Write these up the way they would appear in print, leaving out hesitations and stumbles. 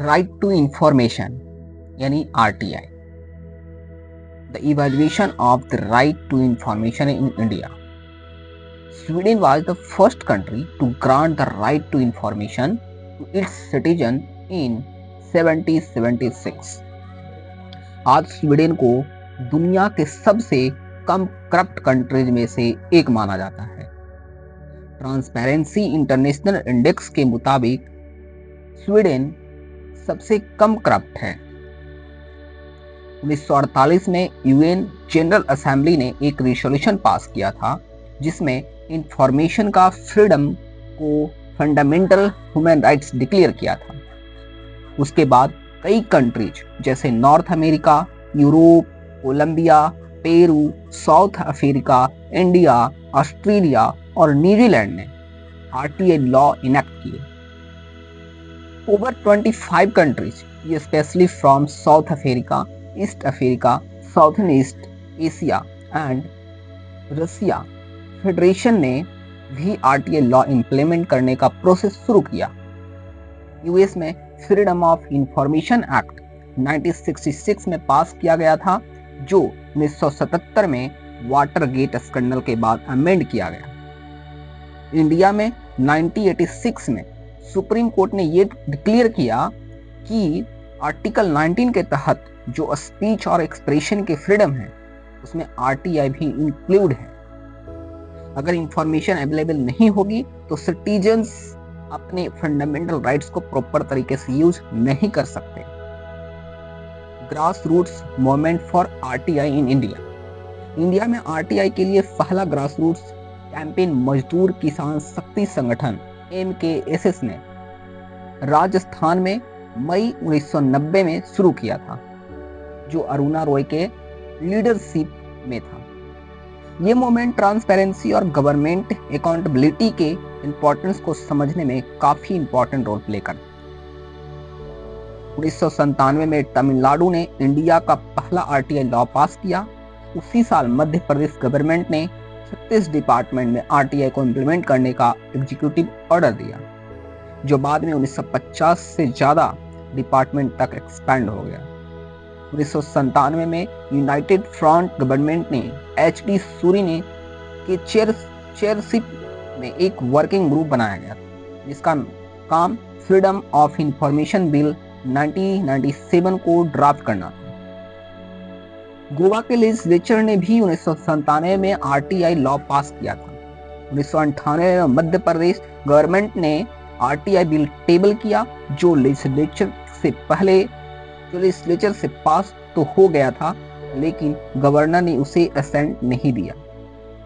Right to information यानी RTI, the evaluation of the right to information in India. Sweden was the first country to grant the right to information to its citizen in 1776. आज Sweden को दुनिया के सबसे कम corrupt countries में से एक माना जाता है. ट्रांसपेरेंसी इंटरनेशनल इंडेक्स के मुताबिक स्वीडन सबसे कम करप्ट है. 1948 में यूएन जनरल असेंबली ने एक रिजोल्यूशन पास किया था जिसमें इंफॉर्मेशन का फ्रीडम को फंडामेंटल ह्यूमन राइट्स डिक्लेयर किया था. उसके बाद कई कंट्रीज जैसे North America, Europe, Colombia, Peru, South Africa, India, Australia और न्यूजीलैंड ने आरटीआई लॉ इनेक्ट किए. Over 25 countries, especially from South Africa, East Africa, Southern East Asia and Russia, federation ने भी आरटीआई लॉ इम्प्लीमेंट करने का process शुरू किया. US में फ्रीडम ऑफ इंफॉर्मेशन एक्ट 1966 में पास किया गया था जो 1977 में वाटरगेट स्कैंडल के बाद अमेंड किया गया. इंडिया में 1986 में सुप्रीम कोर्ट ने ये डिक्लेयर किया कि आर्टिकल 19 के तहत जो स्पीच और एक्सप्रेशन के फ्रीडम है उसमें आरटीआई भी इंक्लूड है. अगर इंफॉर्मेशन अवेलेबल नहीं होगी तो सिटीजन्स अपने फंडामेंटल राइट्स को प्रॉपर तरीके से यूज नहीं कर सकते. Grass roots movement for RTI in India. India में आरटीआई के लिए पहला ग्रास रूट्स कैंपेन मजदूर किसान शक्ति संगठन MKSS ने राजस्थान में मई 1990 में शुरू किया था जो अरुणा रॉय के लीडरशिप में था. ये मूवमेंट ट्रांसपेरेंसी और गवर्नमेंट अकाउंटेबिलिटी के इंपॉर्टेंस को समझने में काफी इंपॉर्टेंट रोल प्ले करता. 1997 में तमिलनाडु ने इंडिया का पहला आरटीआई लॉ पास किया. उसी साल मध्य प्रदेश गवर्नमेंट ने 36 डिपार्टमेंट में आरटीआई को इम्प्लीमेंट करने का एग्जीक्यूटिव ऑर्डर दिया जो बाद में 1950 से ज्यादा डिपार्टमेंट तक एक्सपेंड हो गया. 1997 में यूनाइटेड फ्रंट गवर्नमेंट ने HD सूरी ने के चेयरशिप में एक वर्किंग ग्रुप बनाया गया जिसका काम फ्रीडम ऑफ इंफॉर्मेशन बिल 1997 को ड्राफ्ट करना था. गोवा के लेजिस्लेचर ने भी 1997 में आरटीआई लॉ पास किया था. 1998 में मध्य प्रदेश गवर्नमेंट ने आरटीआई बिल टेबल किया जो लेजिस्लेचर से पास तो हो गया था लेकिन गवर्नर ने उसे असेंट नहीं दिया.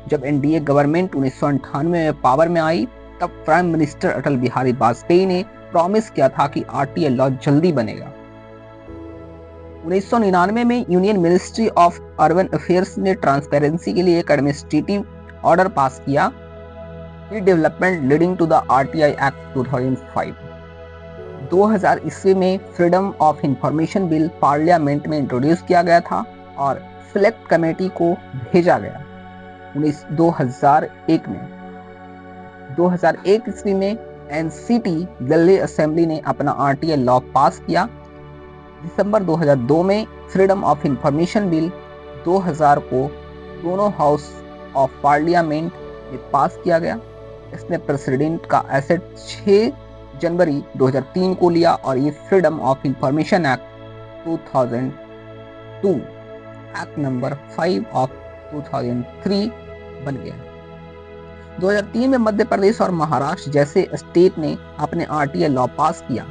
जब एनडीए गवर्नमेंट 1998 में पावर में आई तब प्राइम मिनिस्टर अटल बिहारी वाजपेयी ने प्रॉमिस किया था कि आरटीआई लॉ जल्दी बनेगा. 1999 में union ministry of urban affairs ने ट्रांसपेरेंसी के लिए एक एडमिनिस्ट्रेटिव ऑर्डर पास किया development leading to the RTI act 2005. 2000 ईस्वी में freedom of information bill parliament में इंट्रोड्यूस किया गया था और सिलेक्ट कमेटी को भेजा गया. 2001 में 2001 ईस्वी में एनसीटी दिल्ली असेंबली ने अपना आरटीआई लॉ पास किया. दिसंबर 2002 में फ्रीडम ऑफ इंफॉर्मेशन बिल 2000 को दोनों हाउस ऑफ पार्लियामेंट में पास किया गया. इसने प्रेसिडेंट का एसेट 6 जनवरी 2003 को लिया और ये freedom of information act 2002 act number 5 of 2003 बन गया. 2003 में मध्य प्रदेश और महाराष्ट्र जैसे स्टेट ने अपने आरटीआई लॉ पास किया.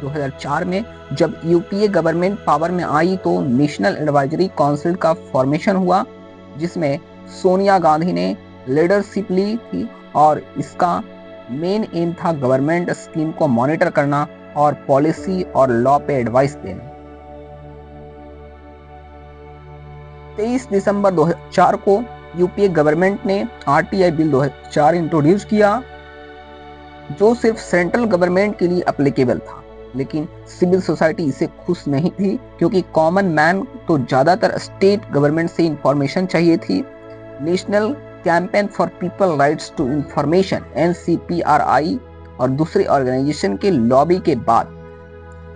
2004 में जब यूपीए गवर्नमेंट पावर में आई तो नेशनल एडवाइजरी काउंसिल का फॉर्मेशन हुआ जिसमें सोनिया गांधी ने लीडरशिप ली थी और इसका मेन एम था गवर्नमेंट स्कीम को मॉनिटर करना और पॉलिसी और लॉ पे एडवाइस देना. 23 दिसंबर 2004 को यूपीए गवर्नमेंट ने आरटीआई बिल 2004 इंट्रोड्यूस किया जो सिर्फ सेंट्रल गवर्नमेंट के लिए एप्लीकेबल था लेकिन सिविल सोसाइटी इसे खुश नहीं थी क्योंकि कॉमन मैन तो ज्यादातर स्टेट गवर्नमेंट से इंफॉर्मेशन चाहिए थी. National campaign for people rights to information NCPRI और दूसरे ऑर्गेनाइजेशन के लॉबी के बाद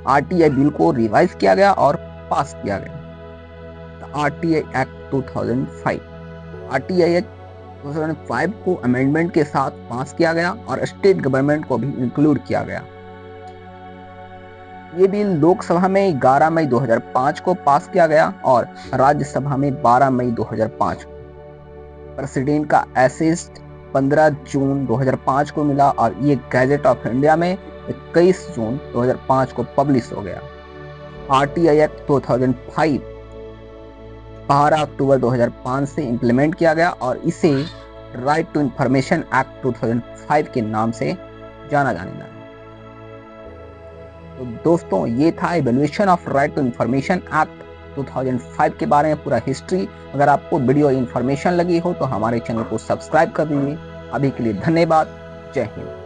आरटीआई बिल को रिवाइज किया गया और पास किया गया। RTI act 2005। आरटीआई एक्ट 2005 को अमेंडमेंट के साथ पास किया गया और स्टेट गवर्नमेंट को भी इंक्लूड किया गया। ये बिल लोकसभा में 11 मई 2005 को पास किया गया और राज्यसभा में 12 मई 2005 को। प्रेसिडेंट का एसेस्ट 15 जून 2005 को मिला और ये गैजेट ऑफ इंडिया में 21 जून 2005 को पब्लिश हो गया। आरटीआई एक्ट 2005 12 अक्टूबर 2005 से इंप्लीमेंट किया गया और इसे राइट टू इंफॉर्मेशन एक्ट 2005 के नाम से जाना जाने लगा। तो दोस्तों, ये था evaluation of right to information act 2005 के बारे में पूरा हिस्ट्री। अगर आपको वीडियो इन्फॉर्मेशन लगी हो तो हमारे चैनल को सब्सक्राइब कर दीजिए। अभी के लिए धन्यवाद। जय हिंद।